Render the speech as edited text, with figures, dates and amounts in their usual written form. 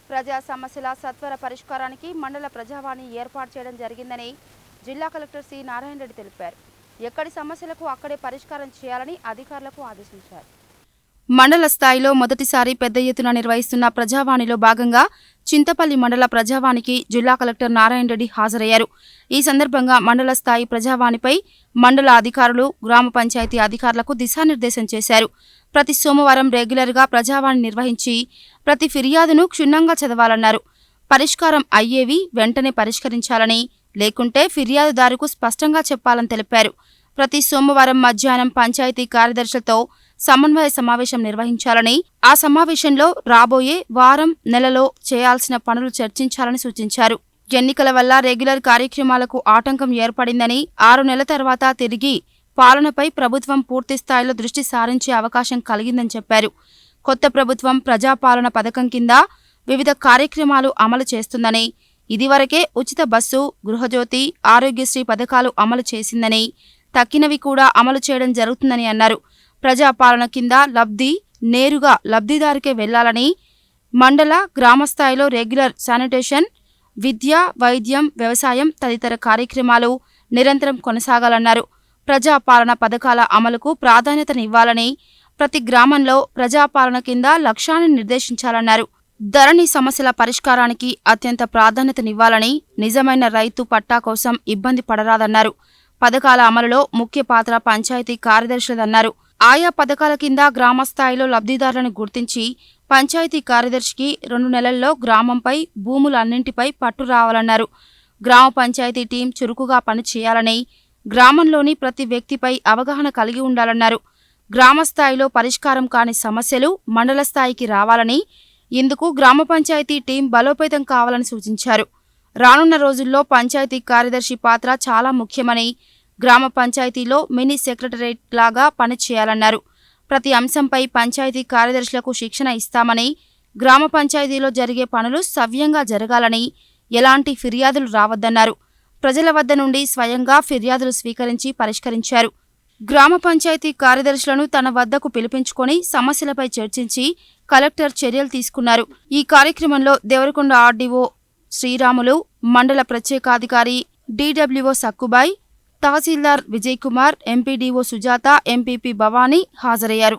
ప్రజా సమస్యల సత్వర పరిష్కారానికి మండల ప్రజావాణి ఏర్పాటు చేయడం జరిగిందని జిల్లా కలెక్టర్ సి నారాయణ రెడ్డి తెలిపారు. ఎక్కడి సమస్యలకు అక్కడే పరిష్కారం చేయాలని అధికారులకు ఆదేశించారు. మండల స్థాయిలో మొదటిసారి పెద్ద ఎత్తున నిర్వహిస్తున్న ప్రజావాణిలో భాగంగా చింతపల్లి మండల ప్రజావాణికి జిల్లా కలెక్టర్ నారాయణ రెడ్డి హాజరయ్యారు. ఈ సందర్భంగా మండల స్థాయి ప్రజావాణిపై మండల అధికారులు, గ్రామ పంచాయతీ అధికారులకు దిశానిర్దేశం చేశారు. ప్రతి సోమవారం రెగ్యులర్గా ప్రజావాణి నిర్వహించి ప్రతి ఫిర్యాదును క్షుణ్ణంగా చదవాలన్నారు. పరిష్కారం అయ్యేవి వెంటనే పరిష్కరించాలని, లేకుంటే ఫిర్యాదుదారుకు స్పష్టంగా చెప్పాలని తెలిపారు. ప్రతి సోమవారం మధ్యాహ్నం పంచాయతీ కార్యదర్శులతో సమన్వయ సమావేశం నిర్వహించాలని, ఆ సమావేశంలో రాబోయే వారం, నెలలో చేయాల్సిన పనులు చర్చించాలని సూచించారు. ఎన్నికల వల్ల రెగ్యులర్ కార్యక్రమాలకు ఆటంకం ఏర్పడిందని, 6 నెలల తర్వాత తిరిగి పాలనపై ప్రభుత్వం పూర్తిస్థాయిలో దృష్టి సారించే అవకాశం కలిగిందని చెప్పారు. కొత్త ప్రభుత్వం ప్రజాపాలన పథకం కింద వివిధ కార్యక్రమాలు అమలు చేస్తుందని, ఇదివరకే ఉచిత బస్సు, గృహజ్యోతి, ఆరోగ్యశ్రీ పథకాలు అమలు చేసిందని, తక్కినవి కూడా అమలు చేయడం జరుగుతుందని అన్నారు. ప్రజాపాలన కింద లబ్ధి నేరుగా లబ్ధిదారుకే వెళ్లాలని, మండల, గ్రామస్థాయిలో రెగ్యులర్ శానిటేషన్, విద్య, వైద్యం, వ్యవసాయం తదితర కార్యక్రమాలు నిరంతరం కొనసాగాలన్నారు. ప్రజాపాలన పథకాల అమలుకు ప్రాధాన్యతనివ్వాలని, ప్రతి గ్రామంలో ప్రజాపాలన కింద లక్ష్యాన్ని నిర్దేశించాలన్నారు. ధరణి సమస్యల పరిష్కారానికి అత్యంత ప్రాధాన్యతనివ్వాలని, నిజమైన రైతు పట్టా కోసం ఇబ్బంది పడరాదన్నారు. పథకాల అమలులో ముఖ్య పాత్ర పంచాయతీ కార్యదర్శులదన్నారు. ఆయా పథకాల కింద గ్రామస్థాయిలో లబ్ధిదారులను గుర్తించి పంచాయతీ కార్యదర్శికి 2 నెలల్లో గ్రామంపై, భూములన్నింటిపై పట్టు రావాలన్నారు. గ్రామ పంచాయతీ టీం చురుకుగా పనిచేయాలని, గ్రామంలోని ప్రతి వ్యక్తిపై అవగాహన కలిగి ఉండాలన్నారు. గ్రామస్థాయిలో పరిష్కారం కాని సమస్యలు మండల స్థాయికి రావాలని, ఇందుకు గ్రామ పంచాయతీ టీం బలోపేతం కావాలని సూచించారు. రానున్న రోజుల్లో పంచాయతీ కార్యదర్శి పాత్ర చాలా ముఖ్యమని, గ్రామ పంచాయతీలో మినీ సెక్రటరేట్ లాగా పనిచేయాలన్నారు. ప్రతి అంశంపై పంచాయతీ కార్యదర్శులకు శిక్షణ ఇస్తామని, గ్రామ పంచాయతీలో జరిగే పనులు సవ్యంగా జరగాలని, ఎలాంటి ఫిర్యాదులు రావద్దన్నారు. ప్రజల వద్ద నుండి స్వయంగా ఫిర్యాదులు స్వీకరించి పరిష్కరించారు. గ్రామ పంచాయతీ కార్యదర్శులను తన వద్దకు పిలిపించుకొని సమస్యలపై చర్చించి కలెక్టర్ చర్యలు తీసుకున్నారు. ఈ కార్యక్రమంలో దేవరకొండ ఆర్డీఓ శ్రీరాములు, మండల ప్రత్యేకాధికారి డిడబ్ల్యూఓ సక్కుబాయ్, తహసీల్దార్ విజయ్ కుమార్, ఎంపీడీఓ సుజాత, ఎంపీపీ భవానీ హాజరయ్యారు.